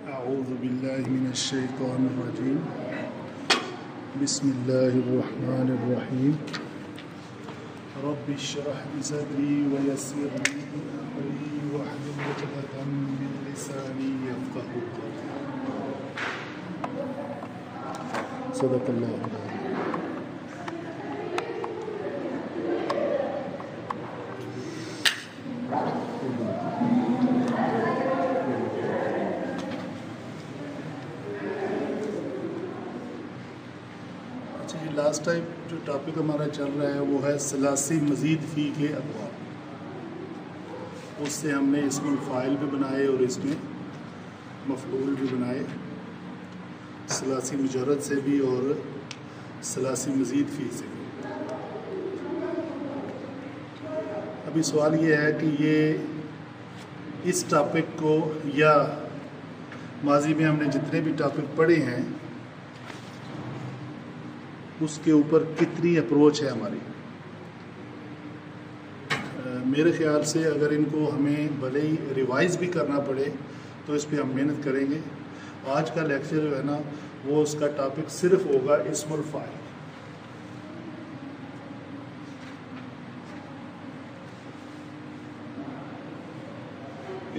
أعوذ بالله من الشيطان الرجيم بسم الله الرحمن الرحيم رب اشرح لي صدري ويسر لي أمري واحلل عقدة من لساني يفقهوا قولي صدق الله العظيم. لاسٹ ٹائم جو ٹاپک ہمارا چل رہا ہے وہ ہے ثلاثی مزید فی کے ابواب. اس سے ہم نے اسم الفاعل بھی بنائے اور اس میں مفعول بھی بنائے، ثلاثی مجرد سے بھی اور ثلاثی مزید فی سے بھی. ابھی سوال یہ ہے کہ یہ اس ٹاپک کو یا ماضی میں ہم نے جتنے بھی ٹاپک پڑھے ہیں اس کے اوپر کتنی اپروچ ہے ہماری. میرے خیال سے اگر ان کو ہمیں بھلے ہی ریوائز بھی کرنا پڑے تو اس پہ ہم محنت کریں گے. آج کا لیکچر جو ہے نا وہ اس کا ٹاپک صرف ہوگا اسم الفاعل.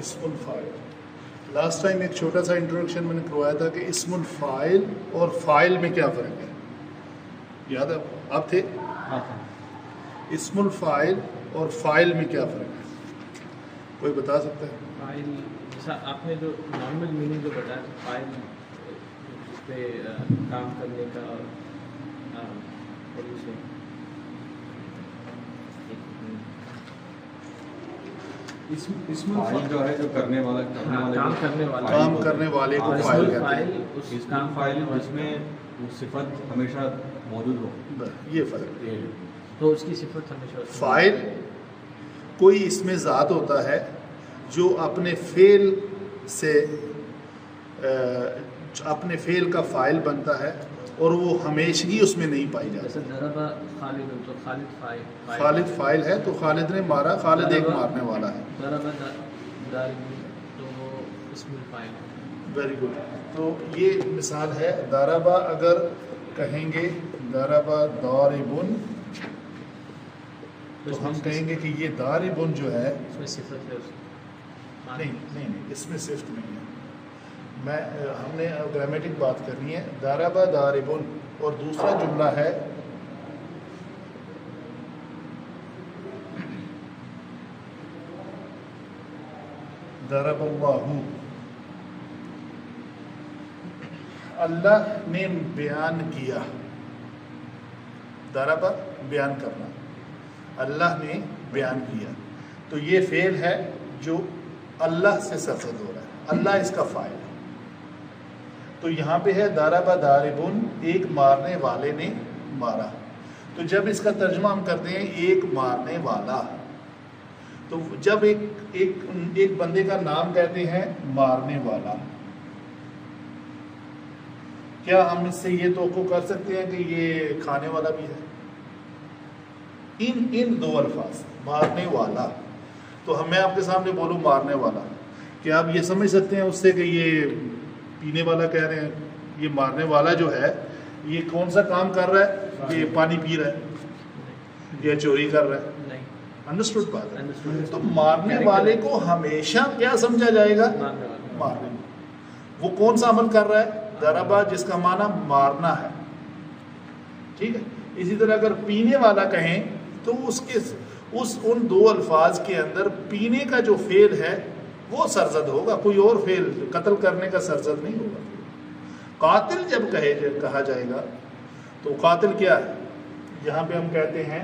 اسم الفاعل لاسٹ ٹائم ایک چھوٹا سا انٹروڈکشن میں نے کروایا تھا کہ اسم الفاعل اور فاعل میں کیا فرق ہے. یاد ہے آپ تھے؟ اسم الفاعل اور فاعل میں کیا فرق ہے؟ کوئی بتا سکتا ہے؟ فاعل جیسا آپ نے جو نارمل میننگ جو بتایا تو فاعل اس پہ کام کرنے کا اسم الفاعل جو ہے جو کرنے والا کام کرنے والے کو فاعل کہتے ہیں. اسم الفاعل جس میں وہ صفت ہمیشہ موجود ہو، یہ فرق ہے. تو اس کی صفت ہمیشہ فاعل کوئی اس میں ذات ہوتا ہے جو اپنے فعل سے اپنے فعل کا فاعل بنتا ہے اور وہ ہمیشگی اس میں نہیں پائی جاتی. جیسے ضرب خالد تو خالد فاعل، خالد فاعل ہے تو خالد نے مارا، خالد ایک مارنے والا ہے. ضرب ضارب تو وہ اسم الفاعل ہے. Very good. تو یہ مثال ہے. ضربہ اگر کہیں گے ضربہ ضاربن تو ہم کہیں گے کہ یہ ضاربن جو ہے اس میں صفت ہے نہیں اس میں صفت نہیں ہے. ہم نے گرامیٹک بات کرنی ہے. ضربہ ضاربن اور دوسرا جملہ ہے ضرب اللہ. اللہ نے بیان کیا. ضرب بیان کرنا، اللہ نے بیان کیا تو یہ فعل ہے جو اللہ سے سرزد ہو رہا ہے. اللہ اس کا فاعل ہے. تو یہاں پہ ہے ضرب ضاربن، ایک مارنے والے نے مارا. تو جب اس کا ترجمہ ہم کرتے ہیں ایک مارنے والا، تو جب ایک بندے کا نام کہتے ہیں مارنے والا، کیا ہم اس سے یہ توقع کر سکتے ہیں کہ یہ کھانے والا بھی ہے؟ ان دو الفاظ مارنے والا. تو میں آپ کے سامنے بولوں مارنے والا، کیا آپ یہ سمجھ سکتے ہیں اس سے کہ یہ پینے والا کہہ رہے ہیں؟ یہ مارنے والا جو ہے یہ کون سا کام کر رہا ہے؟ یہ پانی پی رہا ہے یا چوری کر رہا ہے؟ انڈرسٹوڈ بات ہے. تو مارنے والے کو ہمیشہ کیا سمجھا جائے گا؟ مارنے. وہ کون سا عمل کر رہا ہے؟ ضربہ، جس کا معنی مارنا ہے. ٹھیک ہے. اسی طرح اگر پینے والا کہیں تو ان دو الفاظ کے اندر پینے کا جو فعل ہے وہ سرزد ہوگا، کوئی اور فعل قتل کرنے کا سرزد نہیں ہوگا. قاتل جب کہا جائے گا تو قاتل کیا ہے؟ یہاں پہ ہم کہتے ہیں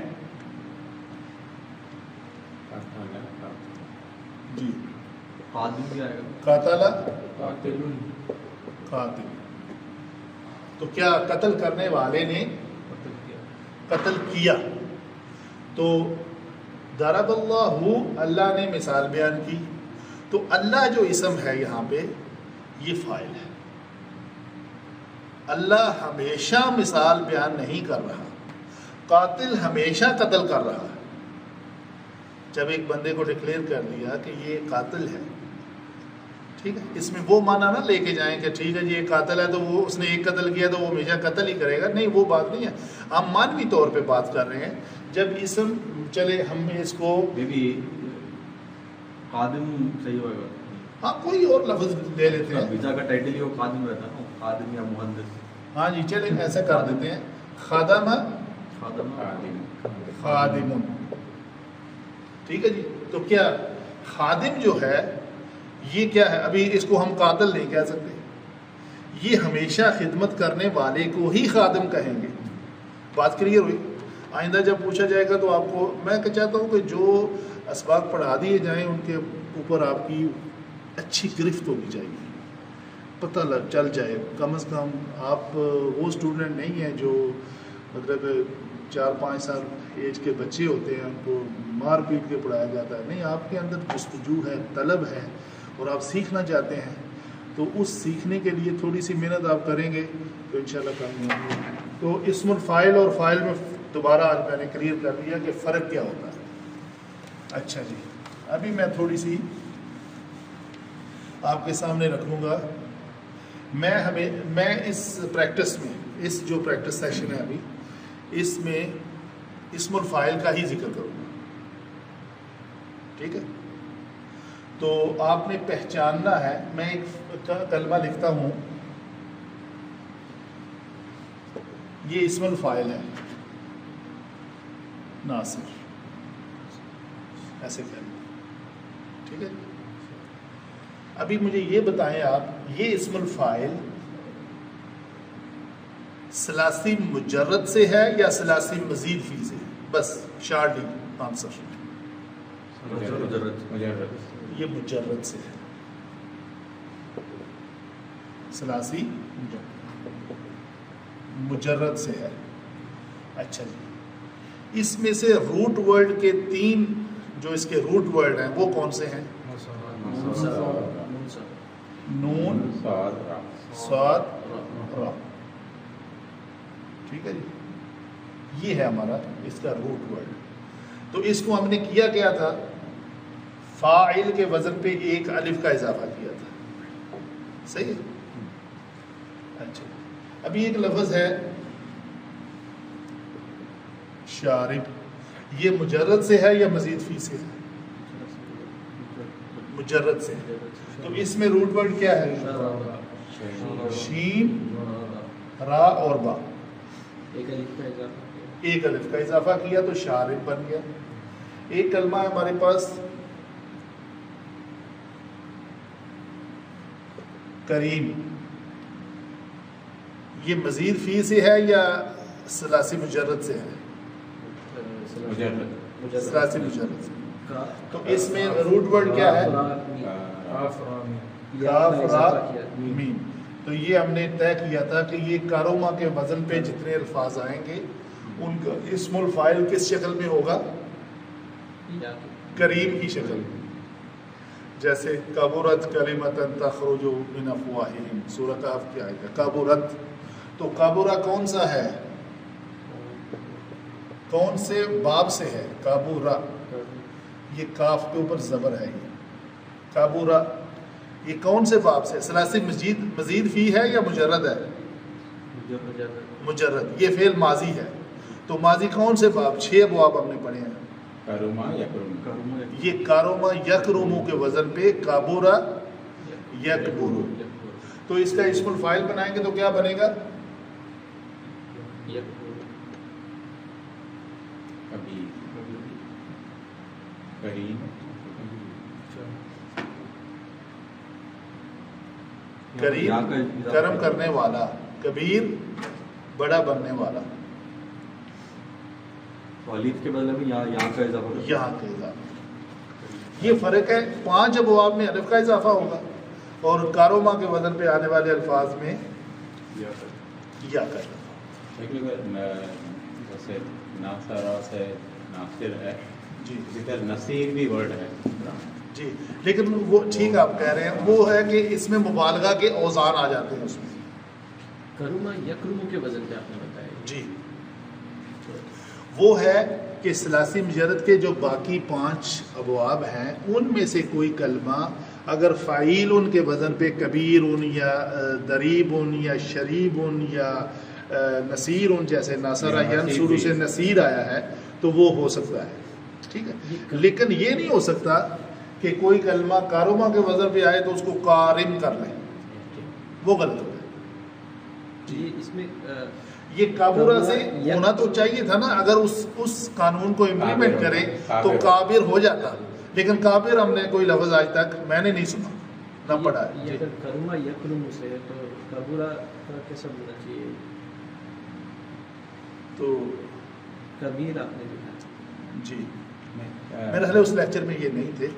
جی قاتل. تو کیا قتل کرنے والے نے قتل کیا. تو ضرب اللہ، اللہ نے مثال بیان کی. تو اللہ جو اسم ہے یہاں پہ یہ فاعل ہے. اللہ ہمیشہ مثال بیان نہیں کر رہا، قاتل ہمیشہ قتل کر رہا ہے. جب ایک بندے کو ڈکلیئر کر دیا کہ یہ قاتل ہے ٹھیک ہے، اس میں وہ معنی نہ لے کے جائیں کہ ٹھیک ہے جی یہ قاتل ہے تو وہ اس نے ایک قتل کیا تو وہ ہمیشہ قتل ہی کرے گا، نہیں وہ بات نہیں ہے، ہم مانوی طور پہ بات کر رہے ہیں. جب اسم چلے ہم اس کو خادم صحیح ہوئے گا، ہاں کوئی اور لفظ لے لیتے ہیں، ویزا کا ٹائٹل ہی وہ خادم رہتا ہے، خادم یا مہندس. ہاں جی چلیں ایسا کر دیتے ہیں، خادم خادم، ٹھیک ہے جی. تو کیا خادم جو ہے یہ کیا ہے، ابھی اس کو ہم قاتل نہیں کہہ سکتے، یہ ہمیشہ خدمت کرنے والے کو ہی خادم کہیں گے. بات کلیئر ہوئی؟ آئندہ جب پوچھا جائے گا تو آپ کو میں چاہتا ہوں کہ جو اسباق پڑھا دیے جائیں ان کے اوپر آپ کی اچھی گرفت ہونی چاہیے، پتہ چل جائے. کم از کم آپ وہ اسٹوڈنٹ نہیں ہیں جو مطلب 4-5 سال ایج کے بچے ہوتے ہیں ان کو مار پیٹ کے پڑھایا جاتا ہے، نہیں آپ کے اندر جستجو ہے، طلب ہے اور آپ سیکھنا چاہتے ہیں، تو اس سیکھنے کے لیے تھوڑی سی محنت آپ کریں گے تو انشاءاللہ کامیابی ہوگی. تو اسم الفاعل اور فاعل میں دوبارہ آج میں نے کلیئر کر دیا کہ فرق کیا ہوتا ہے. اچھا جی، ابھی میں تھوڑی سی آپ کے سامنے رکھوں گا. میں اس پریکٹس میں، اس جو پریکٹس سیشن ہے ابھی اس میں اسم الفاعل کا ہی ذکر کروں گا، ٹھیک ہے. تو آپ نے پہچاننا ہے، میں ایک کلمہ لکھتا ہوں، یہ اسم الفاعل ہے ناصر، ایسے کہہ لیں، ٹھیک ہے. ابھی مجھے یہ بتائیں آپ، یہ اسم الفاعل ثلاثی مجرد سے ہے یا ثلاثی مزید فی سے؟ بس شارٹلی آنسر. یہ مجرد سے ہے، ثلاثی مجرد سے ہے. اچھا جی، اس میں سے روٹ ورڈ کے 3 جو اس کے روٹ ورڈ ہیں وہ کون سے ہیں؟ نون، صاد، را. ٹھیک ہے جی، یہ ہے ہمارا اس کا روٹ ورڈ. تو اس کو ہم نے کیا کیا تھا، فاعل کے وزن پہ ایک الف کا اضافہ کیا تھا، صحیح ہے. اچھا، ابھی ایک لفظ ہے شارب، یہ مجرد سے ہے یا مزید فی سے ہے؟ مجرد سے. تو اس میں روٹ ورڈ کیا ہے؟ شین، را اور با. ایک الف کا اضافہ کیا تو شارب بن گیا. ایک کلمہ ہے ہمارے پاس کریم، یہ مزید فی سے ہے یا ثلاثی مجرد سے ہے؟ ثلاثی مجرد سے. تو اس میں روٹ ورڈ کیا ہے؟ کاف را میم. تو یہ ہم نے طے کیا تھا کہ یہ کاروما کے وزن پہ جتنے الفاظ آئیں گے ان کا اسم الفاعل کس شکل میں ہوگا؟ کریم کی شکل میں. جیسے کبرت کلمۃ تخرج من افواہہم، سورۃ کہف کی آیت ہے کبرت. تو کبرا کون سا ہے؟ کون سے باب سے ہے؟ کابورا، یہ کاف کے اوپر زبر ہے، یہ کابورا. یہ کون سے باب سے؟ ثلاثی مزید فی ہے یا مجرد ہے؟ مجرد. یہ فعل ماضی ہے، تو ماضی کون سے باب؟ 6 ابواب ہم نے پڑھے ہیں. یہ کاروما یکرمو کے وزن پہ کابورا یکبرو. تو اس کا اسم الفاعل بنائیں گے تو کیا بنے گا؟ کریم کرم کرنے والا، کبیر بڑا بننے والا. الف کے بدلے میں یہاں کا اضافہ، یہاں کا اضافہ. یہ فرق ہے. 5 ابواب میں الف کا اضافہ ہوگا اور کاروما کے وزن پہ آنے والے الفاظ میں یا کا اضافہ. جیسے ناصرہ سے ناصر ہے جی اسی طرح نصیر بھی ورڈ ہے جی، لیکن وہ ٹھیک آپ کہہ رہے ہیں، وہ ہے کہ اس میں مبالغہ کے اوزان آ جاتے ہیں اس میں. کروما یکرمو کے وزن پہ آپ نے بتایا جی، وہ ہے کہ ثلاثی مجرد کے جو باقی 5 ابواب ہیں ان میں سے کوئی کلمہ اگر فعیل کے وزن پہ کبیر یا دریب یا شریب یا نصیر جیسے ناصرہ ینصر سے نصیر آیا ہے تو وہ ہو سکتا ہے، ٹھیک ہے، لیکن یہ نہیں ہو سکتا کہ کوئی کلمہ کارما کے وزن پہ آئے تو اس کو کارم کر لیں، وہ غلط ہوتا ہے۔ جی اس میں یہ کابورا سے ہونا تو چاہیے تھا نا، اگر اس قانون کو امپلیمنٹ کرے تو کابر ہو جاتا، لیکن کابر ہم نے کوئی لفظ آج تک میں نے نہیں سنا نہ پڑھا ہے۔ یہ اگر کرما یکرم سے ہے تو کابورا کا کیسا ہونا چاہیے؟ تو کبیر آپ نے لکھا جی میرے خیال اس لیکچر میں یہ نہیں تھے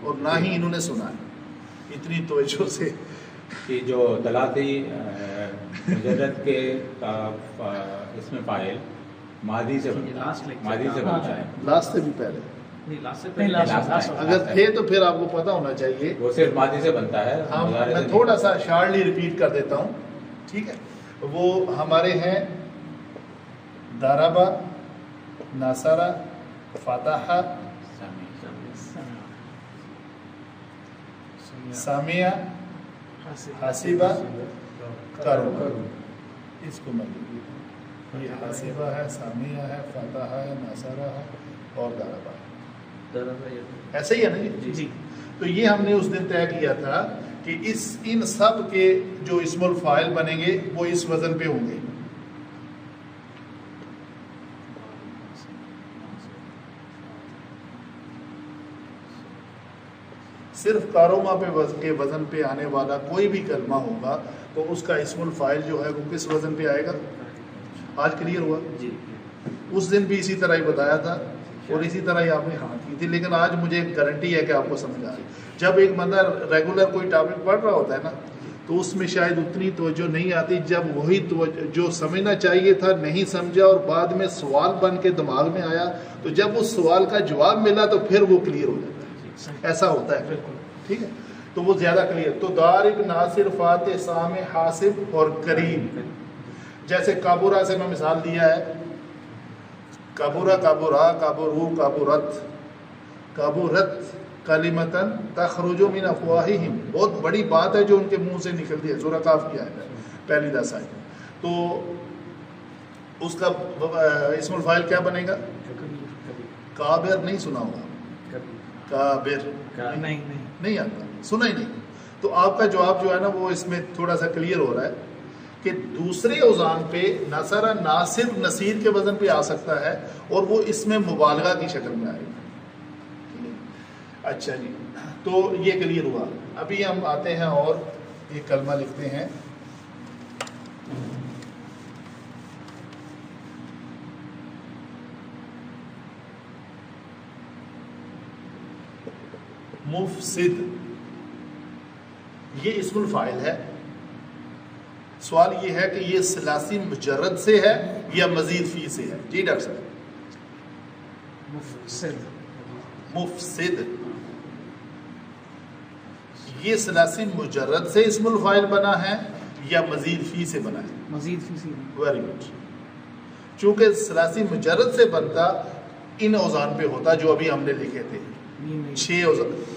اور نہ ہی انہوں نے سنا ہے اتنی توجہ سے کہ جو دلاتی مجرد کے اس میں فاعل ماضی سے بنتا ہے، لاسٹ سے بھی پہلے نہیں لاسٹ سے نہیں، last اگر تھے تو پھر آپ کو پتہ ہونا چاہیے۔ وہ صرف ماضی سے بنتا ہے۔ میں تھوڑا سا شارٹلی ریپیٹ کر دیتا ہوں، ٹھیک ہے۔ وہ ہمارے ہیں دارابا، ناصرہ، فاتحہ، سامیہ، حاسبہ، کرو۔ اس کو میں یہ حاسبہ ہے، سامیہ ہے، فاتحہ ہے، ناصرہ ہے اور دارابا ہے، ایسا ہی ہے نا جی؟ تو یہ ہم نے اس دن طے کیا تھا کہ ان سب کے جو اسم الفاعل بنیں گے وہ اس وزن پہ ہوں گے۔ صرف کاروما کے وزن پہ آنے والا کوئی بھی کلمہ ہوگا تو اس کا اسم الفاعل جو ہے وہ کس وزن پہ آئے گا؟ آج کلیئر ہوا؟ جی اس دن بھی اسی طرح ہی بتایا تھا اور اسی طرح ہی آپ نے ہاں کی تھی، لیکن آج مجھے گارنٹی ہے کہ آپ کو سمجھ آ رہی ہے۔ جب ایک بندہ ریگولر کوئی ٹاپک پڑھ رہا ہوتا ہے نا تو اس میں شاید اتنی توجہ نہیں آتی، جب وہی جو سمجھنا چاہیے تھا نہیں سمجھا اور بعد میں سوال بن کے دماغ میں آیا تو جب اس سوال کا جواب ملا تو پھر وہ کلیئر ہو جاتا ہے، ایسا ہوتا ہے، ٹھیک ہے۔ تو وہ زیادہ کلیئر، تو دارب، ناصر، فاتح، سامع، حاسب اور کریم۔ جیسے کابورا سے میں مثال دیا ہے، کابورا، کابورا، کابورو، کابورت، کابورت کلمتن تخرج من افواہہم، بہت بڑی بات ہے جو ان کے منہ سے نکلتی ہے، سورہ کاف کیا ہے پہلی 10 آیت۔ تو اس کا اسم الفاعل کیا بنے گا؟ کابر نہیں سنا ہوگا، کابر نہیں آتا، سنا ہی نہیں۔ تو آپ کا جواب جو ہے نا وہ اس میں تھوڑا سا کلیئر ہو رہا ہے کہ دوسرے اوزان پہ نصرہ ناصر نصیر کے وزن پہ آ سکتا ہے اور وہ اس میں مبالغہ کی شکل میں آئے گا۔ اچھا جی، تو یہ کلیئر ہوا۔ ابھی ہم آتے ہیں اور ایک کلمہ لکھتے ہیں، مفسد۔ یہ اسم الفاعل ہے۔ سوال یہ ہے کہ یہ ثلاثی مجرد سے ہے یا مزید فی سے ہے؟ جی ڈاکٹر صاحب۔ مفسد یہ ثلاثی مجرد سے اسم الفاعل بنا ہے یا مزید فی سے بنا ہے؟ مزید فی سے۔ Very good. چونکہ ثلاثی مجرد سے بنتا ان اوزان پہ ہوتا جو ابھی ہم نے لکھے تھے، 6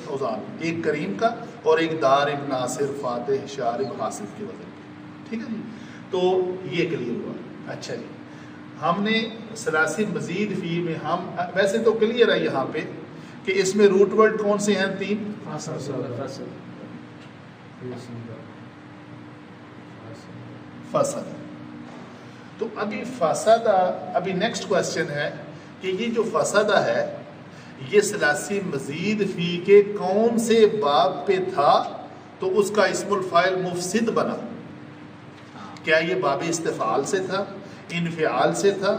اوزان، ایک کریم کا اور ایک دارب، ناصر، فاتح، شارب، حاسب کے وزن پہ، ٹھیک ہے جی۔ تو یہ کلیئر ہوا۔ اچھا جی، ہم نے ثلاثی مزید فی میں ہم ویسے تو کلیئر ہے یہاں پہ کہ اس میں روٹ ورڈ کون سے ہیں؟ 3 فسد۔ تو ابھی فسدہ، ابھی نیکسٹ کوشچن ہے کہ یہ جو فسدہ ہے یہ ثلاثی مزید فی کے کون سے باب پہ تھا تو اس کا اسم الفاعل مفسد بنا؟ کیا یہ باب استفعال سے تھا، انفعال سے تھا،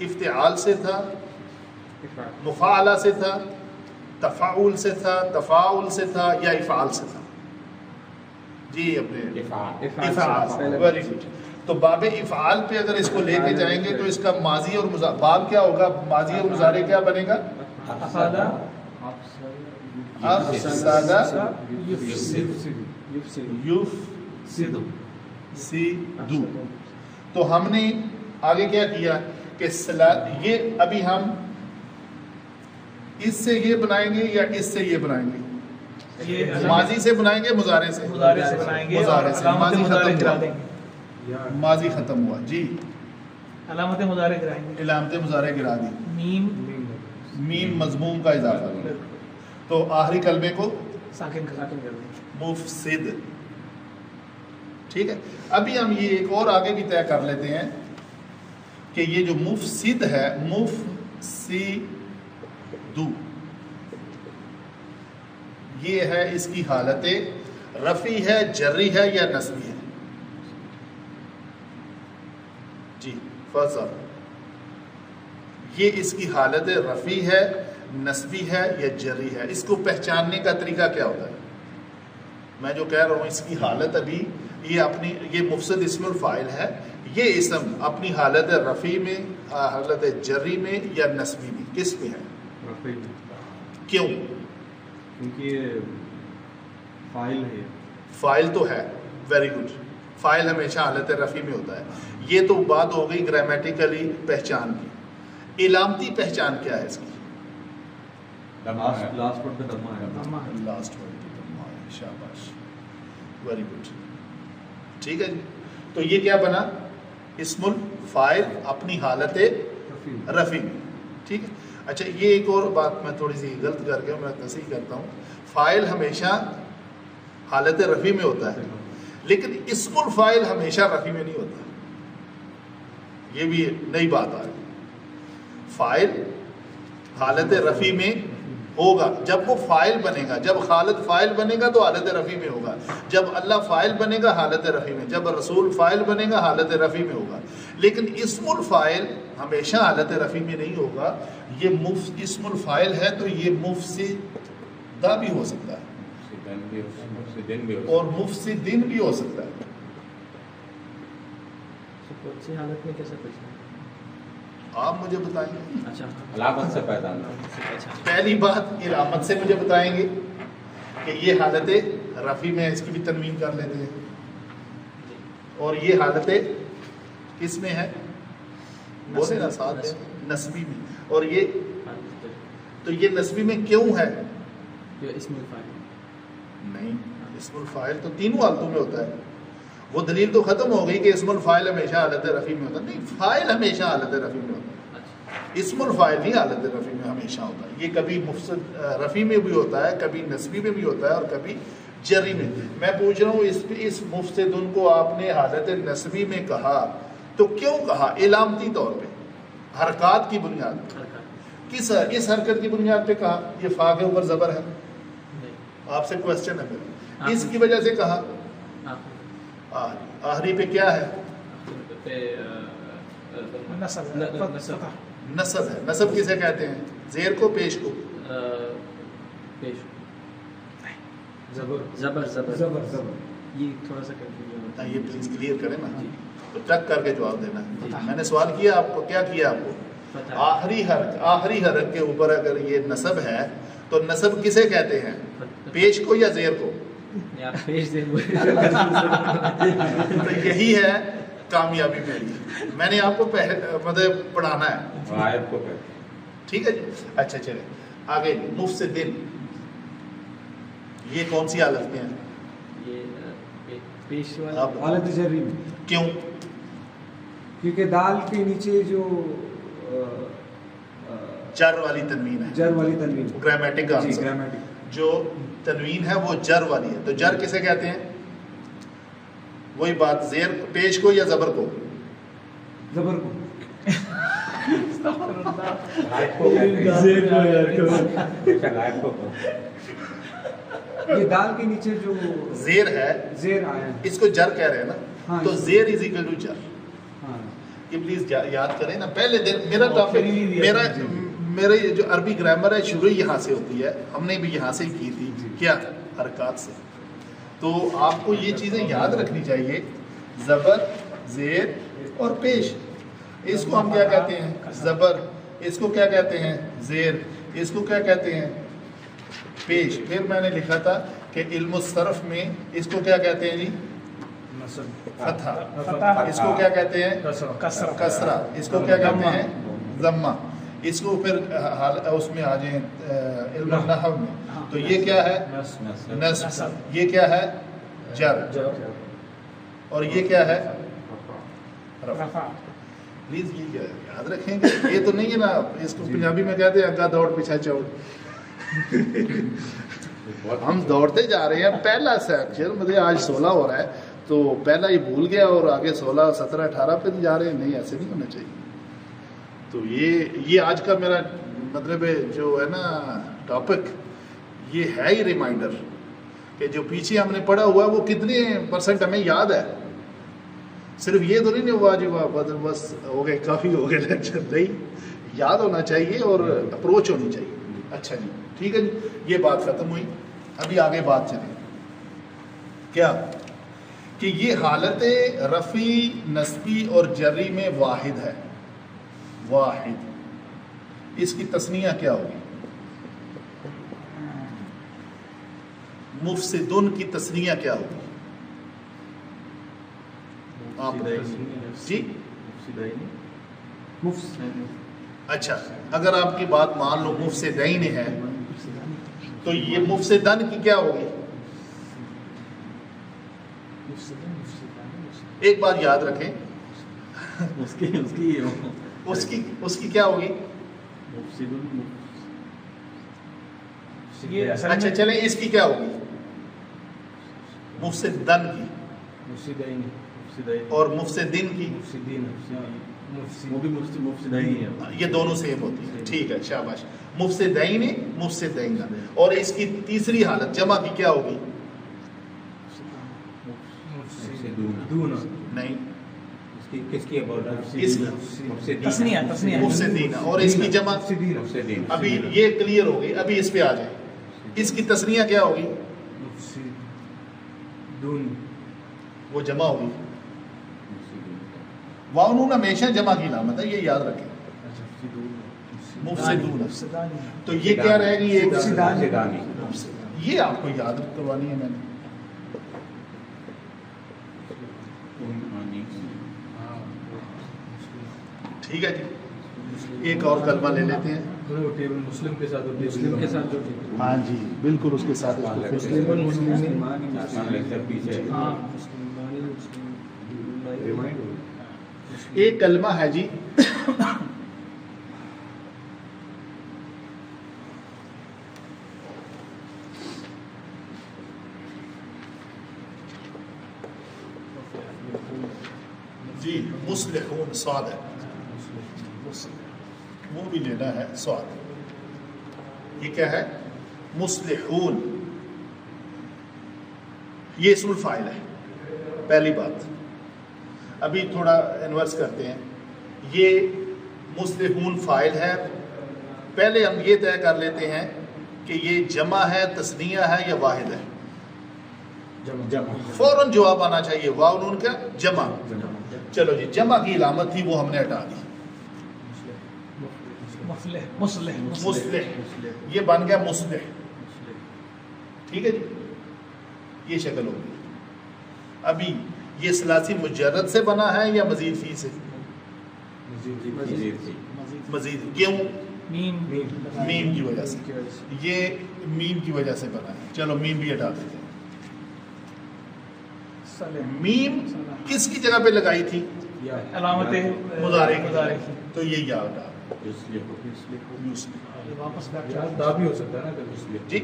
افتعال سے تھا، مفاعلہ سے تھا، تفاعل سے تھا، تفاعل سے تھا یا افعال سے تھا؟ جی اپنے افعال، ویری گڈ۔ تو باب افعال پہ اگر اس کو لے کے جائیں گے تو اس کا ماضی اور باب کیا ہوگا؟ ماضی اور مضارع کیا بنے گا؟ افسدہ یفسدو۔ تو ہم نے آگے کیا کیا کہ یہ ابھی ہم اس سے یہ بنائیں گے یا اس سے یہ بنائیں گے؟ یہ ماضی سے بنائیں گے مضارع سے؟ مضارع سے بنائیں گے، مضارع اور سے، علامت ماضی مضارع ختم گرا ہوا، دیں گے، ماضی ختم ہوا جی، علامت مضارع گرائیں گے، علامت مضارع گرا دی، میم میم مضموم کا اضافہ، تو آخری کلمے کو ساکن کر کر دیں۔ مفسد، ٹھیک ہے۔ ابھی ہم یہ ایک اور آگے بھی طے کر لیتے ہیں کہ یہ جو مفسد ہے، مفسدو، یہ ہے اس کی حالت رفعی ہے، جری ہے یا نصبی ہے؟ جی فضل، یہ اس کی حالت رفعی ہے، نصبی ہے یا جری ہے؟ اس کو پہچاننے کا طریقہ کیا ہوتا ہے؟ میں جو کہہ رہا ہوں اس کی حالت ابھی یہ مفسد اسم الفاعل ہے، یہ اسم اپنی حالت رفعی میں، حالت جری میں یا نصبی میں، کس میں ہے؟ رفعی میں، کیوں؟ کیونکہ یہ فاعل ہے، فاعل تو ہے، ویری گڈ، فاعل ہمیشہ حالت رفعی میں ہوتا ہے۔ یہ تو بات ہو گئی گرامیٹیکلی پہچان کی، علامتی پہچان کیا ہے اس کی؟ لاسٹ ورڈ پہ دمہ ہے، لاسٹ ورڈ، شاباش، ویری گڈ، ٹھیک ہے جی۔ تو یہ کیا بنا؟ اسم الفاعل اپنی حالت رفعی میں، ٹھیک ہے۔ اچھا یہ ایک اور بات میں تھوڑی سی غلط کر کے میں تصحیح کرتا ہوں، فاعل ہمیشہ حالت رفعی میں ہوتا ہے، لیکن اسم الفاعل ہمیشہ رفعی میں نہیں ہوتا، یہ بھی نئی بات آ رہی۔ فاعل حالت رفعی میں ہوگا جب وہ فاعل بنے گا، جب خالد فاعل بنے گا تو حالت رفعی میں ہوگا، جب اللہ فاعل بنے گا حالت رفعی میں، جب رسول فاعل بنے گا حالت رفعی میں ہوگا، لیکن اسم الفاعل ہمیشہ حالت رفعی میں نہیں ہوگا۔ یہ اسم الفاعل ہے تو یہ مفسدہ بھی ہو سکتا ہے اور مفسدین بھی ہو سکتا ہے۔ اچھی حالت میں کیسے پہچانا؟ آپ مجھے بتائیں گے، اچھا علامت سے پہچان، اچھا پہلی بات علامت سے مجھے بتائیں گے کہ یہ حالت رفعی میں، اس کی بھی تنوین کر لیتے ہیں، اور یہ حالت کس میں ہے؟ بولے نا ساتھ میں، نصبی میں، اور یہ تو یہ نصبی میں کیوں ہے؟ اسم الفاعل نہیں، اسم الفاعل تو تینوں حالتوں میں ہوتا ہے، وہ دلیل تو ختم ہو گئی کہ اسم الفاعل ہمیشہ حالت رفعی میں ہوتا ہے، نہیں، فاعل ہمیشہ حالت رفعی میں ہوتا ہے، اسم الفاعل نہیں حالت رفعی میں ہمیشہ ہوتا ہے، یہ کبھی مفسد رفعی میں بھی ہوتا ہے، کبھی نصبی میں بھی ہوتا ہے اور کبھی جری میں۔ میں پوچھ رہا ہوں اس مفسدن کو آپ نے حالت نصبی میں کہا تو کیوں کہا؟ علامتی طور پہ، حرکات کی بنیاد پر، کس حرکت کی بنیاد پہ کہا؟ یہ فا کے اوپر زبر ہے، آپ سے کوشچن ہے میرا، اس کی وجہ سے کہا آخری پہ کیا ہے؟ نصب نصب ہے۔ نصب کسے کہتے ہیں؟ زیر کو، پیش کو؟ زبر یہ تھوڑا سا کنفیوژن ہوتا ہے، یہ پلیز کلیئر کریں نا، تو ٹک کر کے جواب دینا ہے۔ میں نے سوال کیا آپ کو، کیا کیا آپ کو؟ آخری حرف کے اوپر اگر یہ نصب ہے تو نصب کسے کہتے ہیں؟ پیش کو یا زیر کو؟ تو یہی ہے کامیابی میری، میں نے آپ کو مطلب پڑھانا ہے، غائب کو کہتے ہیں۔ ٹھیک ہے جی۔ اچھا چلے آگے، مفسدین یہ کون سی حالت میں ہے؟ حالت جری میں، کیوں؟ کیونکہ دال کے نیچے جو جر والی تنوین ہے، جر والی تنوین، گرامیٹک کا جی آنسر، گرامیٹک، جو تنوین ہے وہ جر والی ہے، تو جر کسے کہتے ہیں؟ وہی بات، زیر پیش کو یا زبر کو؟ زبر کو، غائب کو کہتے ہیں، غائب کو کہتے ہیں۔ یہ دال کے نیچے جو زیر ہے، زیر آیا ہے، اس کو جر کہہ رہے ہیں نا، ہاں، تو زیر از اکول ٹو جر۔ ہاں کہ پلیز یاد کریں نا، پہلے دن میرا ٹاپک، میرا جو عربی گرامر ہے شروع یہاں سے ہوتی ہے، ہم نے بھی یہاں سے ہی کی تھی، کیا حرکات سے، تو آپ کو یہ چیزیں یاد رکھنی چاہیے، زبر، زیر اور پیش، اس کو ہم کیا کہتے ہیں؟ زبر، اس کو کیا کہتے ہیں؟ زیر، اس کو کیا کہتے ہیں؟ پیش۔ پھر میں نے لکھا تھا کہ علم الصرف میں اس کو کیا کہتے ہیں جی؟ فتحہ، اس کو کیا کہتے ہیں؟ کسرہ، اس کو کیا کہتے ہیں؟ ضمہ، اس کو پھر اس میں آ جائیں علم النحو میں، تو یہ کیا ہے؟ نصب. یہ کیا ہے؟ جر. اور یہ کیا ہے؟ رفع. رفع. پلیز یہ یاد رکھیں گے، یہ تو نہیں ہے نا اس کو پنجابی میں کہتے ہیں اگا دوڑ پیچھا چوڑ. ہم دوڑتے جا رہے ہیں، پہلا سیکشن مجھے آج 16 ہو رہا ہے تو پہلا یہ بھول گیا اور آگے 16 17 18 پہ جا رہے ہیں. نہیں، ایسے نہیں ہونا چاہیے. تو یہ آج کا میرا مطلب جو ہے نا ٹاپک، یہ ہے ہی ریمائنڈر کہ جو پیچھے ہم نے پڑھا ہوا ہے وہ کتنے % ہمیں یاد ہے. صرف یہ تو نہیں ہوا جی بس ہو گئے کافی ہو گئے لیکچر، نہیں، یاد ہونا چاہیے اور اپروچ ہونی چاہیے. اچھا جی ٹھیک ہے جی، یہ بات ختم ہوئی. ابھی آگے بات چلے کیا کہ یہ حالت رفعی، نصبی اور جری میں واحد ہے. واحد. اس کی تسنیہ کیا ہوگی؟ مفسدن کی تسنیہ کیا ہوگی؟ آپ جی اچھا، اگر آپ کی بات مان لو مفسدین ہے تو یہ مفسدن کی کیا ہوگی؟ ایک بات یاد رکھیں، اس کی کیا ہوگی؟ یہ اصل اچھا میں چلیں اس کی کیا ہوگی؟ مفسدن کی. اور مفسدین کی وہ بھی مفسدین ہے، یہ دونوں سیم ہوتی ہیں. ٹھیک ہے، شاباش. مفسدین، مفسدین. اور اس کی تیسری حالت جمع کی کیا ہوگی؟ نہیں، کس کی تسنیہ مفسدین. اور اس کی جمع ابھی یہ کلیئر ہو گئی. ابھی اس پہ آ جائیں، اس کی تسنیہ کیا ہوگی؟ وہ جمع ہوگی. واو نون ہمیشہ جمع کی علامت ہے، یہ یاد رکھیں. مفسدون. تو یہ کیا رہے گی؟ یہ آپ کو یاد کروانی ہے میں نے. ٹھیک ہے جی، ایک اور کلمہ لے لیتے ہیں. مسلم کے ساتھ ہاں جی بالکل، اس کے ساتھ ایک کلمہ ہے جی جی مصلحون. صاد ہے، وہ بھی لینا ہے صاد. یہ کیا ہے؟ مصلحون. یہ اسم الفاعل ہے. پہلی بات ابھی تھوڑا انورس کرتے ہیں. یہ مصلحون فاعل ہے. پہلے ہم یہ طے کر لیتے ہیں کہ یہ جمع ہے، تثنیہ ہے یا واحد ہے. فوراً جواب آنا چاہیے واو نون کا جمع. چلو جی، جمع کی علامت تھی وہ ہم نے ہٹا دی. مصلح، یہ بن گیا مصلح. ٹھیک ہے جی، یہ شکل ہوگی. ابھی یہ ثلاثی مجرد سے بنا ہے یا مزید فی سے؟ مزید. کیوں؟ میم کی وجہ سے. یہ میم کی وجہ سے بنا ہے. چلو میم بھی ہٹا دیتے ہیں. میم کس کی جگہ پہ لگائی تھی؟ علامت مضارع کی. تو یہ یا ہٹا واپس تا بھی ہو سکتا ہے نا جی.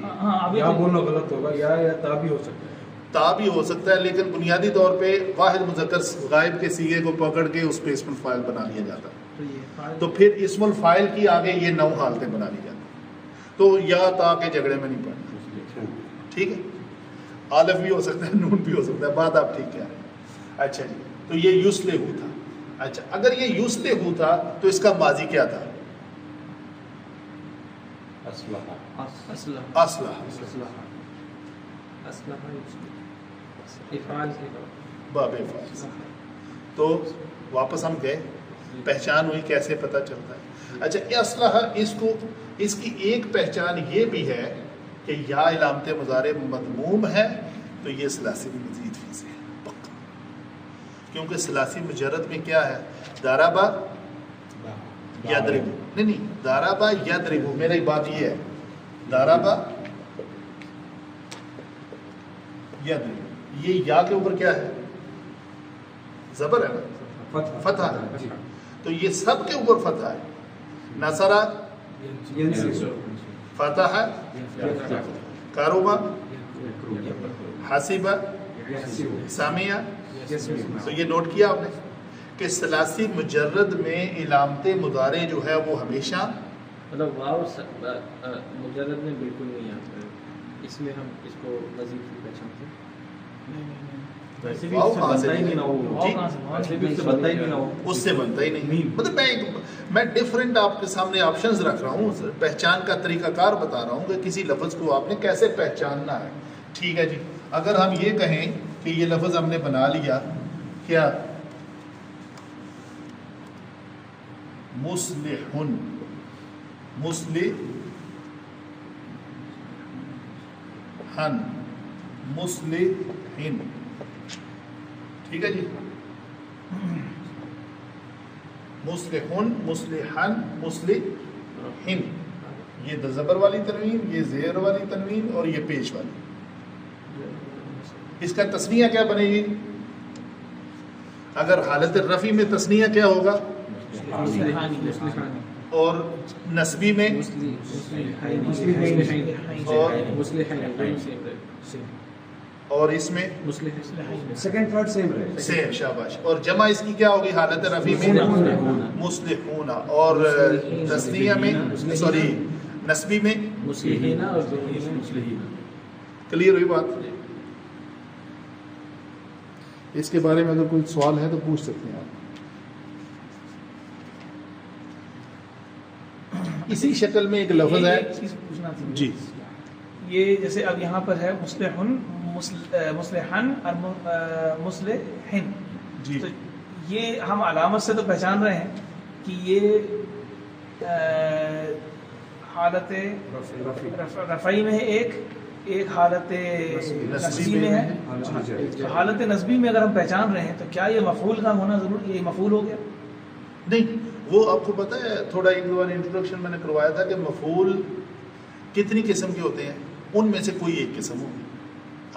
یا بولنا غلط ہوگا، یا تا بھی ہو سکتا ہے. تا بھی ہو سکتا ہے، لیکن بنیادی طور پہ واحد مذکر غائب کے صیغے کو پکڑ کے اس پہ اسم الفاعل بنا لیا جاتا ہے. تو پھر اسم الفاعل کی آگے یہ 9 حالتیں بنا لی جاتی ہیں. تو یا تا کے جھگڑے میں نہیں پڑنا. ٹھیک ہے، الف بھی ہو سکتا ہے، نون بھی ہو سکتا ہے. بات آپ ٹھیک کہہ رہے ہیں. اچھا جی، تو یہ یسلح تھا. اچھا، اگر یہ یسلح تھا تو اس کا ماضی کیا تھا؟ اصلح. باب افعال. تو واپس ہم گئے، پہچان ہوئی. کیسے پتہ چلتا ہے؟ اچھا، اصلح اس کی ایک پہچان یہ بھی ہے کہ یا علامت مضارع مضموم ہے تو یہ ثلاثی میں مزید فی سے ہے پکا. کیونکہ ثلاثی مجرد میں کیا ہے؟ ضربہ یضربو، نہیں ضربا یضربو، میری بات یہ ہے ضربا یضربو، یہ یا کے اوپر کیا ہے؟ زبر ہے نا، فتح ہے، تو یہ سب کے اوپر فتح ہے. نصرہ فتح کربا حسبہ سامعہ. تو یہ نوٹ کیا آپ نے کہ ثلاثی مجرد میں علامت مضارع جو ہے وہ ہمیشہ مطلب واو مجرد میں بالکل نہیں آتا ہے، اس میں ہم اس کو مزید کی پہچانتے ہیں. ویسے بھی اس سے بنتا ہی نہیں نہ ہو، جی ویسے بھی اس سے بنتا ہی نہیں نہ ہو، اس سے بنتا ہی نہیں. مطلب میں ڈفرینٹ آپ کے سامنے آپشنز رکھ رہا ہوں، پہچان کا طریقہ کار بتا رہا ہوں کہ کسی لفظ کو آپ نے کیسے پہچاننا ہے. ٹھیک ہے جی، اگر ہم یہ کہیں کہ یہ لفظ ہم نے بنا لیا کیا مصلحن، مصلحن، مصلحن، ٹھیک ہے جی، مصلحن، مصلحن، مصلحن، یہ زبر والی تنوین، یہ زیر والی تنوین اور یہ پیش والی. اس کا تثنیہ کیا بنے گی؟ اگر حالت رفع میں تثنیہ کیا ہوگا؟ اور نسبی میں اور اس میں سیکنڈ تھرڈ سیم رہے، سیم. شاباش. اور جمع اس کی کیا ہوگی حالت رفع میں؟ مصلحون. اور تثنیہ میں سوری نسبی میں کلیئر ہوئی بات؟ اس کے بارے میں اگر کوئی سوال ہے تو پوچھ سکتے ہیں آپ. اسی شکل میں ایک لفظ ہے ایک چیز پوچھنا تھی جی، یہ جیسے اب یہاں پر ہے مصلحن، مصلحن اور مصلحن، جی تو یہ ہم علامت سے تو پہچان رہے ہیں کہ یہ حالت رفعی میں ہے، ایک حالت نسبی میں ہے. تو حالت نسبی میں اگر ہم پہچان رہے ہیں تو کیا یہ مفعول کا ہونا ضروری، یہ مفعول ہو گیا؟ نہیں. وہ آپ کو پتہ ہے تھوڑا ایک دو بار انٹروڈکشن میں نے کروایا تھا کہ مفعول کتنی قسم کے ہوتے ہیں، ان میں سے کوئی ایک قسم ہوگی.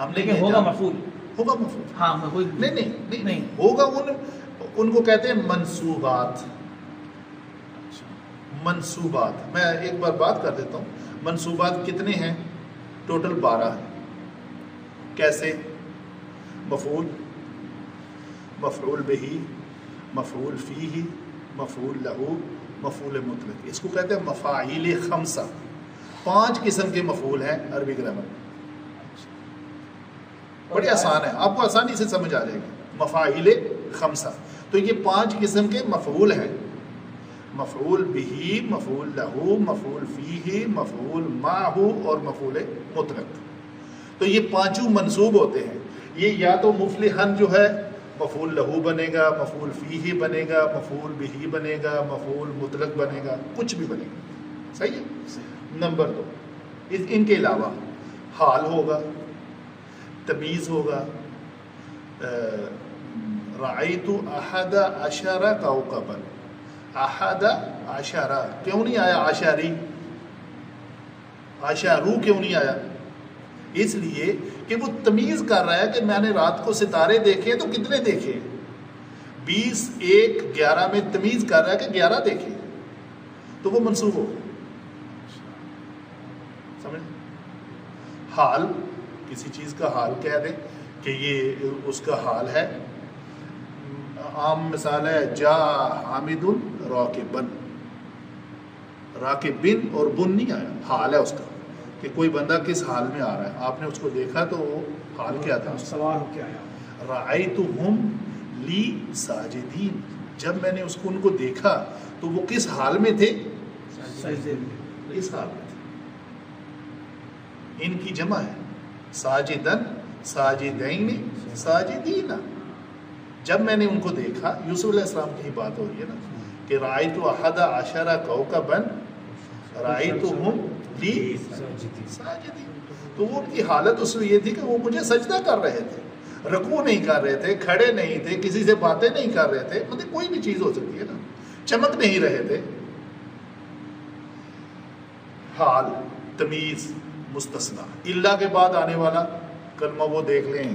ہم نے لیکن ہوگا مفعول، ہوگا مفعول. ہاں مفعول نہیں ہوگا. ان کو کہتے ہیں منصوبات. منصوبات میں ایک بار بات کر دیتا ہوں. منصوبات کتنے ہیں؟ ٹوٹل 12 ہیں. کیسے؟ مفعول، مفعول بہی، مفعول فیہ، مفعول لہو، مفعول مطلق. اس کو کہتے ہیں مفاعیل خمسہ. 5 قسم کے مفعول ہیں عربی گرامر. بڑی آسان ہے، آپ کو آسانی سے سمجھ آ جائے گی. مفاعیل خمسہ، تو یہ 5 قسم کے مفعول ہیں. مفعول بہی، مفعول لہو، مفعول فیہ، مفعول معہ اور مفعول مطلق. تو یہ 5 منصوب ہوتے ہیں. یہ یا تو مفلحن جو ہے مفعول لہو بنے گا، مفعول فیہ بنے گا، مفعول بہی بنے گا، مفعول مطلق بنے گا، کچھ بھی بنے گا. صحیح ہے. نمبر 2 ان کے علاوہ حال ہوگا، تمیز ہوگا. رأیت احد عشر کوكبا. احد عشر کیوں نہیں آیا عشری؟ عشرو کیوں نہیں آیا؟ اس لیے کہ وہ تمیز کر رہا ہے کہ میں نے رات کو ستارے دیکھے تو کتنے دیکھے؟ 20 1 11 میں تمیز کر رہا ہے کہ 11 دیکھے، تو وہ منصوب ہو. سمجھ؟ حال، کسی چیز کا حال کہہ دیں کہ یہ اس کا حال ہے. عام مثال ہے جا حامد راکبن. راکبن اور بن نہیں آیا، حال ہے اس کا کہ کوئی بندہ کس حال میں آ رہا ہے. آپ نے اس کو دیکھا تو وہ حال کیا تھا؟ سوار ہو کے آیا. رأیتہم لی ساجدین. جب میں نے ان کو دیکھا تو وہ کس حال میں تھے؟ سجدے میں. اس حال میں تھے. ان کی جمع ہے ساجدن، ساجدین، ساجدین. جب میں نے ان کو دیکھا، یوسف علیہ السلام کی ہی بات ہو رہی ہے نا کہ رأیت احد عشر کوكبا رأیتہم لی ساجدین. تو وہ ان کی حالت اس میں یہ تھی کہ وہ مجھے سجدہ کر رہے تھے، رکوع نہیں کر رہے تھے، کھڑے نہیں تھے، کسی سے باتیں نہیں کر رہے تھے. مطلب کوئی بھی چیز ہو سکتی ہے نا. چمک نہیں رہے تھے، حال تمیز مستثنا. الا کے بعد آنے والا کلمہ وہ دیکھ لیں.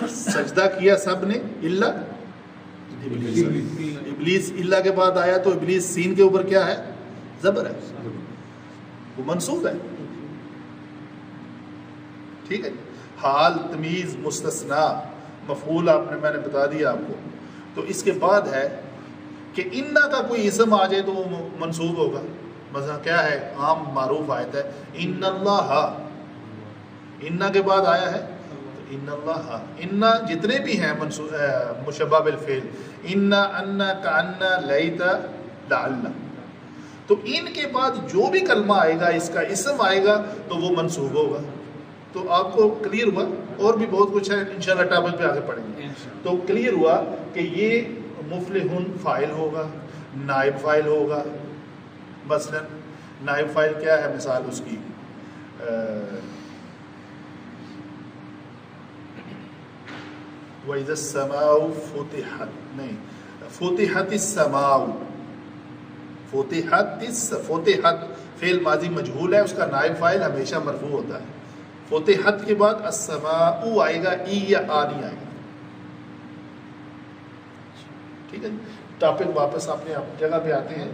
سجدہ کیا سب نے الا ابلیس. الا کے بعد آیا تو ابلیس سین کے اوپر کیا ہے؟ زبر ہے, وہ منصوب ہے. ٹھیک ہے. حال تمیز مستثنا مفعول میں نے بتا دیا آپ کو. تو اس کے بعد ہے کہ انا کا کوئی اسم آ جائے تو وہ منصوب ہوگا. مثلا کیا ہے؟ عام معروف آیت ہے ان اللہ. انا کے بعد آیا ہے تو ان اللہ. انا جتنے بھی ہیں مشبہ بالفعل, انا انا کانا لیتا لعل, تو ان کے بعد جو بھی کلمہ آئے گا اس کا اسم آئے گا تو وہ منصوب ہوگا. تو آپ کو کلیئر ہوا. اور بھی بہت کچھ ہے انشاءاللہ ٹاپک پہ آگے پڑھیں گے. تو کلیئر ہوا کہ یہ مفلحون فاعل ہوگا, نائب فاعل ہوگا. مثلا نائب فاعل کیا ہے مثال اس کی؟ وَإِذَا السَّمَاءُ فُتِحَتْ, نہیں, فُتِحَتِ السَّمَاءُ. فُتِحَتْ فعل ماضی مجہول ہے, اس کا نائب فاعل ہمیشہ مرفوع ہوتا ہے. فُتِحَتْ کے بعد السَّمَاءُ آئے گا, ای یا آ نہیں آئے گا. ٹھیک ہے. ٹاپک واپس اپنے جگہ پہ آتے ہیں.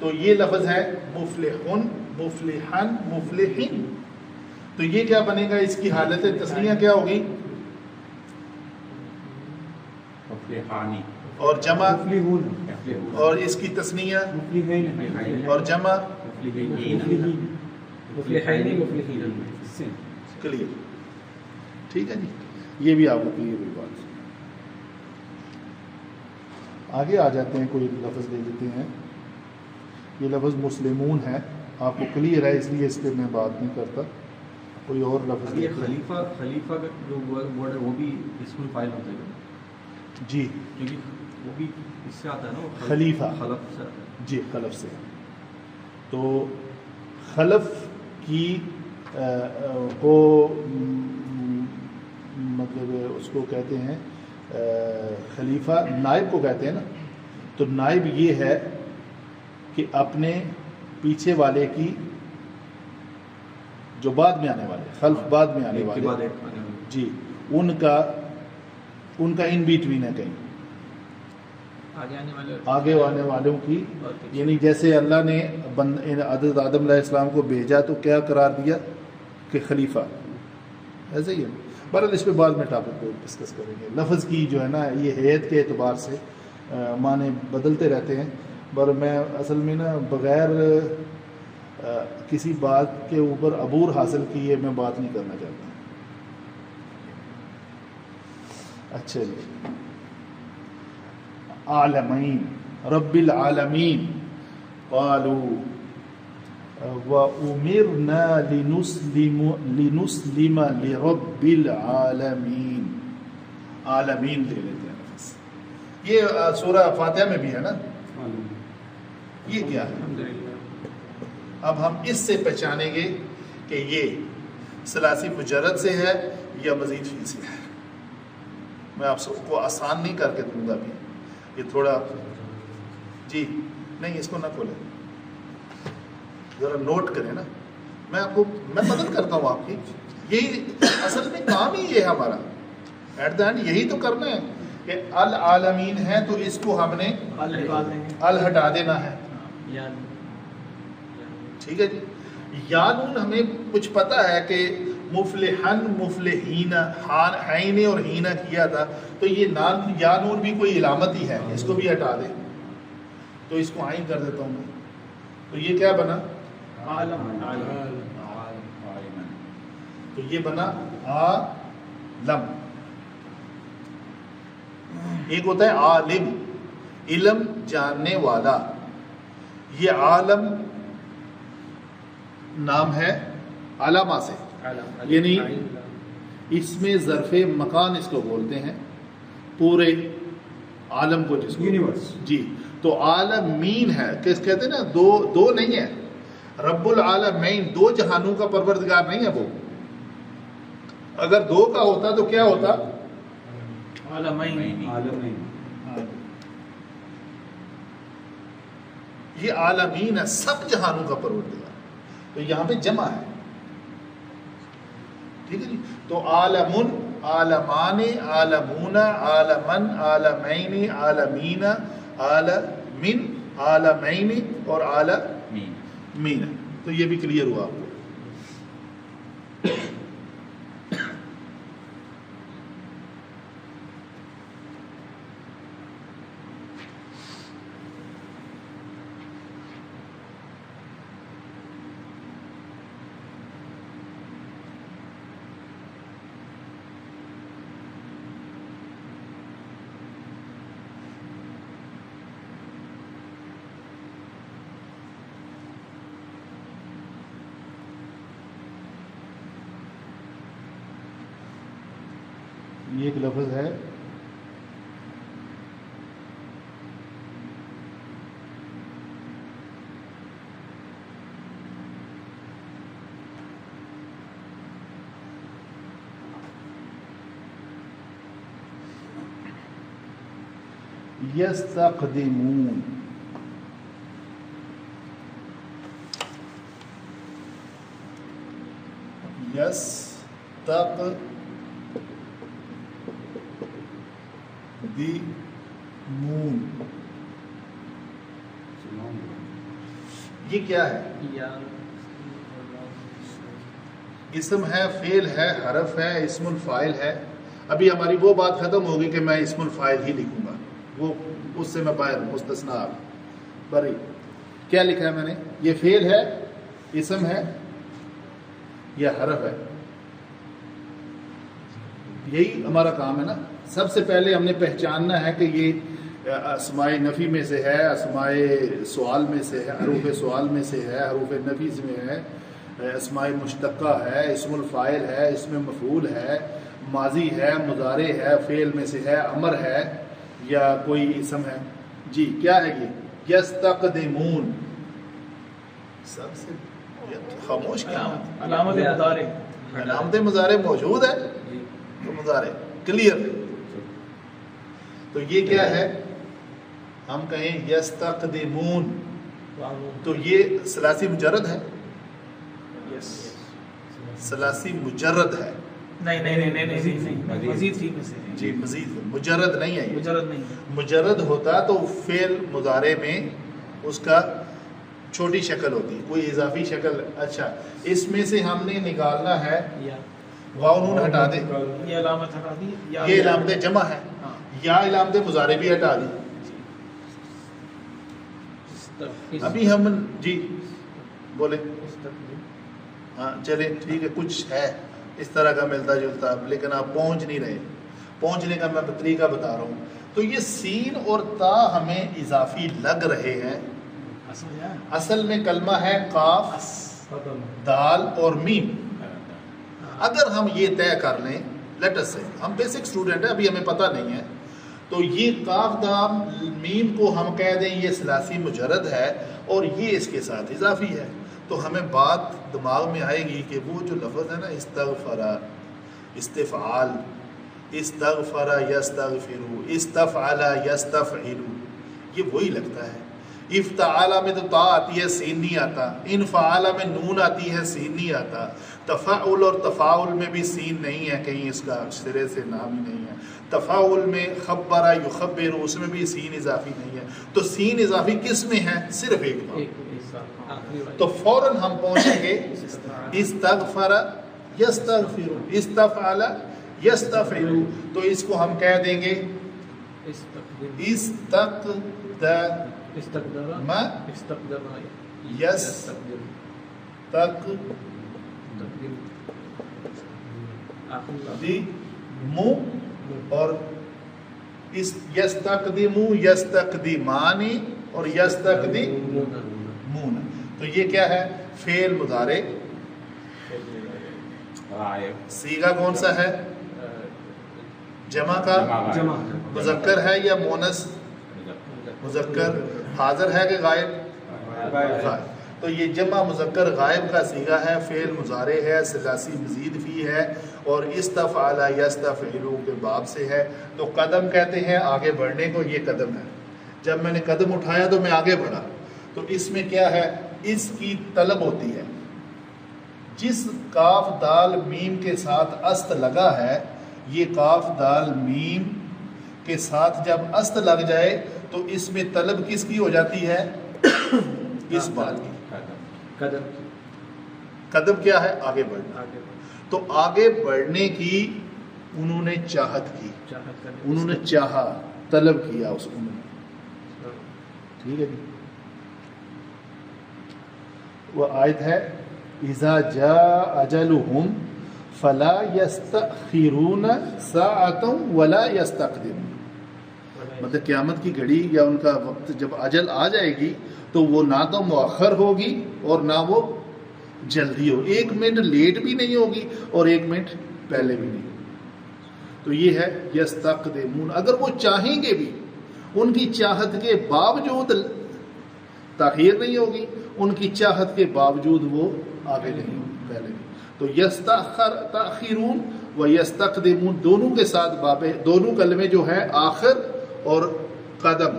تو یہ لفظ ہے مفلحن, مفلحن, مفلحین. تو یہ کیا بنے گا؟ اس کی حالت تثنیہ کیا ہوگی؟ مفلحانی. اور جمع, مفلحون, اور اس کی تثنیہ مفلحین, اور جمع مفلحین, مفلحین مفلحین. کلیئر. ٹھیک ہے جی, یہ بھی آپ کو کلیئر ہوئی بات. آگے آ جاتے ہیں, کوئی لفظ لے لیتے ہیں. یہ لفظ مسلمون ہے, آپ کو کلیئر ہے اس لیے اس پہ میں بات نہیں کرتا. کوئی اور لفظ یہ خلیفہ, خلیفہ کا جو ورڈ ہے وہ بھی اسم فاعل ہوتا ہے جی, کیونکہ وہ بھی اس سے آتا ہے نا, خلیفہ. خلف سے آتا ہے. جی خلف سے. تو خلف کی کو مطلب اس کو کہتے ہیں خلیفہ, نائب کو کہتے ہیں نا. تو نائب یہ ہے کہ اپنے پیچھے والے کی, جو بعد میں آنے والے, خلف بعد میں آنے ایک کے بعد والے, ایک آنے والے. جی, ان کا ان بیٹوین ہے کہیں آگے آنے والوں کی. یعنی جیسے اللہ نے حضرت آدم علیہ السلام کو بھیجا تو کیا قرار دیا کہ خلیفہ, ایسے ہی ہے. بہرحال اس پہ بعد میں ٹاپک کو ڈسکس کریں گے. لفظ کی جو ہے نا یہ حیت کے اعتبار سے معنی بدلتے رہتے ہیں. پر میں اصل میں نا بغیر کسی بات کے اوپر عبور حاصل کیے میں بات نہیں کرنا چاہتا. اچھا جی, عالمین, رب العالمین. قالوا وَأُمِرْنَا لِنُسْلِمَ لِرَبِّ الْعَالَمِينَ. عالمین لے لیتے ہیں لفظ. یہ سورہ فاتحہ میں بھی ہے نا. یہ کیا ہے؟ اب ہم اس سے پہچانیں گے کہ یہ ثلاثی مجرد سے ہے یا مزید فی سے ہے. میں آپ سب کو آسان نہیں کر کے دوں گا بھی, یہ تھوڑا جی نہیں, اس کو نہ کھولیں, ذرا نوٹ کریں نا. میں آپ کو مدد کرتا ہوں آپ کی. یہی اصل میں کام ہی یہ ہے ہمارا, ایٹ دا اینڈ یہی تو کرنا ہے کہ العالمین ہے تو اس کو ہم نے ال ہٹا دینا ہے. ٹھیک ہے جی. یا نون ہمیں کچھ پتہ ہے کہ مفلحن مفلحین حین اور ہینا کیا تھا, تو یہ نان یا نون بھی کوئی علامت ہی ہے, اس کو بھی ہٹا دیں. تو اس کو عین کر دیتا ہوں میں. تو یہ کیا بنا؟ تو یہ بنا عالم. ایک ہوتا ہے عالم, علم جاننے والا. یہ عالم نام ہے علامہ سے, یعنی اس میں ظرف مکان اس کو بولتے ہیں, پورے عالم کو جس کو یونیورس. جی. تو عالمین ہے, کس کہتے ہیں نا, دو نہیں ہے. رب العالمین دو جہانوں کا پروردگار نہیں ہے وہ. اگر دو کا ہوتا تو کیا ہوتا؟ عالمین. عالمین. یہ عالمین ہے، سب جہانوں کا پروردگار. تو یہاں پہ جمع ہے، ٹھیک ہے جی. تو عالمن، عالمان، عالمون، عالمن، عالمین، عالمین، عالمن، عالمین اور عالمین. تو یہ بھی کلیئر ہوا آپ کو. یہ ایک لفظ ہے یستقدمون. یستقدمون یہ کیا ہے؟ اسم ہے، فعل ہے، حرف ہے، اسم الفاعل ہے. ابھی ہماری وہ بات ختم ہوگی کہ میں اسم الفاعل ہی لکھوں گا، وہ اس سے میں باہر مستثنا بری. کیا لکھا ہے میں نے؟ یہ فعل ہے، اسم ہے یا حرف ہے. یہی ہمارا کام ہے نا. سب سے پہلے ہم نے پہچاننا ہے کہ یہ اسماء نفی میں سے ہے، اسماء سوال میں سے ہے، حروف سوال میں سے ہے، حروف نفی میں ہے، اسماء مشتقہ ہے، اسم الفاعل ہے، اسم مفعول ہے، ماضی ہے، مضارع ہے، فعل میں سے ہے، امر ہے یا کوئی اسم ہے. جی کیا ہے یہ؟ یستقدمون. سب سے خاموش کیا علامت مضارع، علامت مضارع موجود ہے تو مضارع کلیئر. تو یہ کیا ہے؟ ہم کہیں یستقدمون تو یہ ثلاثی مجرد ہے، ثلاثی مجرد ہے. نہیں نہیں نہیں نہیں نہیں، مزید فی میں سے. جی مزید مجرد نہیں ہے. یہ مجرد نہیں. مجرد ہوتا تو فعل مضارع میں اس کا چھوٹی شکل ہوتی، کوئی اضافی شکل. اچھا اس میں سے ہم نے نکالنا ہے واو نون ہٹا دے، یہ علامت ہٹا دی، یہ علامت جمع ہے، یا علامت مضارع بھی ہٹا دی. ابھی ہم جی بولے ہاں چلے ٹھیک ہے، کچھ ہے اس طرح کا ملتا جلتا، لیکن آپ پہنچ نہیں رہے. پہنچنے کا میں طریقہ بتا رہا ہوں. تو یہ سین اور تا ہمیں اضافی لگ رہے ہیں. اصل میں کلمہ ہے قاف، دال اور میم. اگر ہم یہ طے کر لیں، لیٹ اس سے ہم بیسک اسٹوڈنٹ ہیں، ابھی ہمیں پتہ نہیں ہے، تو یہ قاف دال میم کو ہم کہہ دیں یہ ثلاثی مجرد ہے اور یہ اس کے ساتھ اضافی ہے، تو ہمیں بات دماغ میں آئے گی کہ وہ جو لفظ ہے نا استغفر، استفعال، استغفر یستغفر، استفعل یستفعل، یہ وہی لگتا ہے. افتعال میں تو تا آتی ہے، سین نہیں آتا. انفعال میں نون آتی ہے، سین نہیں آتا. تفاعل اور تفاعل میں بھی سین نہیں ہے، کہیں اس کا سرے سے نام ہی نہیں ہے. تفاعل میں خبر یخبر، اس میں بھی سین اضافی نہیں ہے. تو سین اضافی کس میں ہے؟ صرف ایک بار. تو فوراً ہم پہنچیں گے استغفر یستغفر، استفعل یستفعل. تو اس کو ہم کہہ دیں گے استقدم یستقدم اور یستقدم، یستقدمانی اور یستقدمون. تو یہ کیا ہے؟ فعل مضارع. صیغہ کون سا ہے؟ جمع کا، مذکر ہے یا مونس؟ مذکر. حاضر ہے کہ غائب؟ غائب. تو یہ جمع مذکر غائب کا صیغہ ہے، فعل مضارع ہے، ثلاثی مزید فی ہے اور استفعل یستفعل کے باب سے ہے. تو قدم کہتے ہیں آگے بڑھنے کو، یہ قدم ہے. جب میں نے قدم اٹھایا تو میں آگے بڑھا، تو اس میں کیا ہے؟ اس کی طلب ہوتی ہے. جس کاف دال میم کے ساتھ است لگا ہے، یہ کاف دال میم کے ساتھ جب است لگ جائے تو اس میں طلب کس کی ہو جاتی ہے؟ اس بات کی. قدم قدم کیا ہے؟ آگے بڑھنا. آگے تو آگے بڑھنے کی انہوں نے چاہت کی، چاہت کرنے، انہوں نے چاہا، طلب کیا اس کو. ٹھیک ہے جی. وہ آیت ہے اذا جاء اجلهم فلا يستأخرون ساعة ولا يستقدمون. مطلب قیامت کی گھڑی یا ان کا وقت جب اجل آ جائے گی تو وہ نہ تو مؤخر ہوگی اور نہ وہ جلدی ہو، 1 منٹ لیٹ بھی نہیں ہوگی اور 1 منٹ پہلے بھی نہیں. تو یہ ہے یستقدمون. اگر وہ چاہیں گے بھی، ان کی چاہت کے باوجود تاخیر نہیں ہوگی، ان کی چاہت کے باوجود وہ آگے نہیں ہوگی، پہلے بھی. تو تاخیرون و یستقدمون دونوں کے ساتھ بابے، دونوں کلمے جو ہیں آخر اور قدم،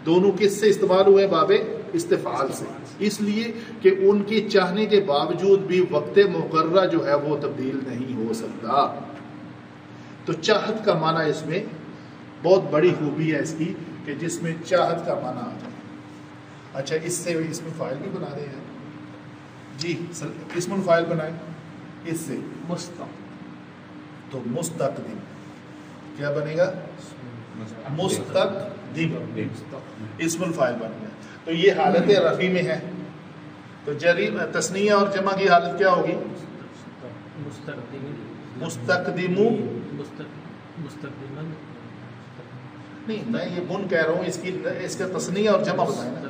دونوں کس سے استعمال ہوئے؟ بابے استفعال سے. اس لیے کہ ان کے چاہنے کے باوجود بھی وقت مقررہ جو ہے وہ تبدیل نہیں ہو سکتا. تو چاہت کا معنی اس میں بہت بڑی خوبی ہے اس کی کہ جس میں چاہت کا معنی آ جائے. اچھا، اس سے اس میں فائل بھی بنا رہے ہیں جی، اسم الفائل بنائیں اس سے. تو مستقدم کیا بنے گا؟ مستقدم اسم الفائل بن گیا. تو یہ حالت رفع میں ہے. تو جری تثنیہ اور جمع کی حالت کیا ہوگی؟ مستقدمو. نہیں، میں یہ بن کہہ رہا ہوں، اس کا تثنیہ اور جمع بتائیں نا.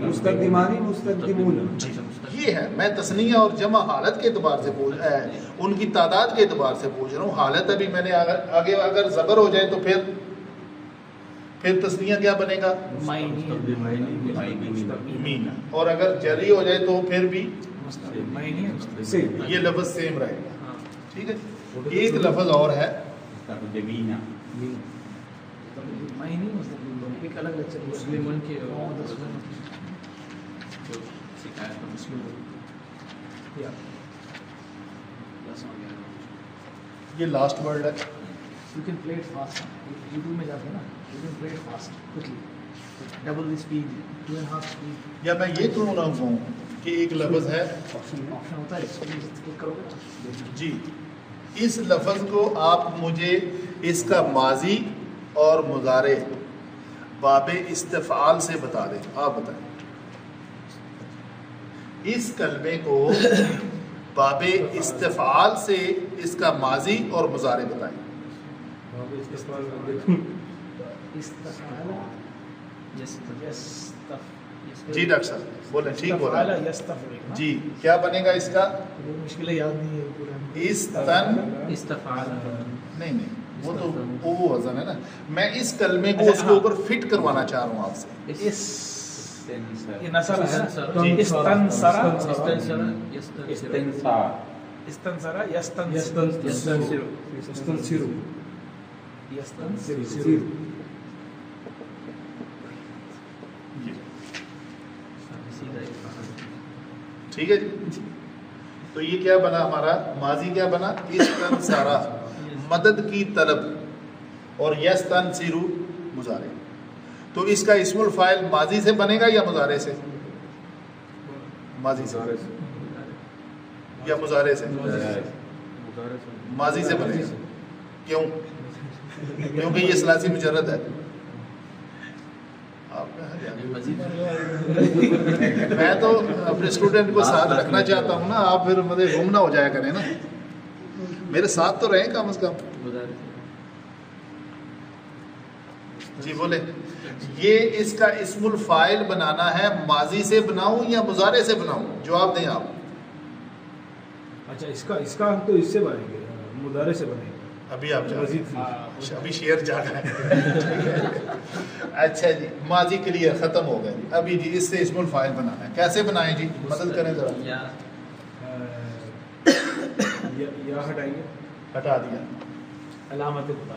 مستقدمانی مستقدمون. یہ ہے، میں تثنیہ اور جمع حالت کے اعتبار سے ان کی تعداد کے اعتبار سے پوچھ رہا ہوں. حالت ابھی میں نے آگے اگر زبر ہو جائے تو پھر تثنیہ کیا بنے گا؟ مین. اور اگر جری ہو جائے تو پھر بھی یہ لفظ سیم رہے گا. ٹھیک ہے. ایک لفظ اور ہے ایک الگ لیکچر مسلمون کے یہ لاسٹ ورڈ ہے. You can play it fast. YouTube میں جاتے ہیں نا, you can play it fast, quickly. Double the speed, 2.5 speed. یا میں یہ کیوں نہ کہوں کہ ایک لفظ ہے آپشن ہوتا ہے, اس کو کلک کرو گے جی, اس لفظ کو آپ مجھے اس کا ماضی اور مضارع باب استفعال سے بتا دیں. آپ بتائیں اس کلمے کو باب استفعال سے اس کا ماضی اور مضارع بتائیں. جی ڈاکٹر صاحب بولیں, ٹھیک بولا جی. کیا بنے گا اس کا؟ مشکلیں یاد نہیں ہے. استفعال نہیں, وہ تو وہ وزن ہے نا. میں اس کلمے کو اس کے اوپر فٹ کروانا چاہ رہا ہوں آپ سے. یہ نسل ہے نا, استنصر ٹھیک ہے جی. تو یہ کیا بنا ہمارا ماضی, کیا بنا استنصارا مدد کی طلب, اور یستنصرو مضارع. تو اس کا اسم الفاعل ماضی سے بنے گا یا مضارع سے؟ ماضی سے یا مضارع سے؟ ماضی سے بنے گا. کیوں؟ کیونکہ یہ ثلاثی مجرد ہے. میں تو اپنے اسٹوڈنٹ کو ساتھ رکھنا چاہتا ہوں نا, آپ پھر مجھے گم نہ ہو جایا کریں نا, میرے ساتھ تو رہیں کم از کم. جی بولے, یہ اس کا اسم الفاعل بنانا ہے, ماضی سے بناؤں یا مضارع سے بناؤں؟ جواب دیں آپ. اچھا, اس کا ہم تو اس سے بنیں گے, مضارع سے بنیں گے. ابھی آپ ابھی شعر جانا ہے. اچھا جی, ماضی کلیئر ختم ہو گئے. ابھی جی اس سے اسم الفاعل بنانا ہے, کیسے بنائیں جی, مدد کریں ذرا. یا ہٹائیں گے, ہٹا دیا. علامت خدا,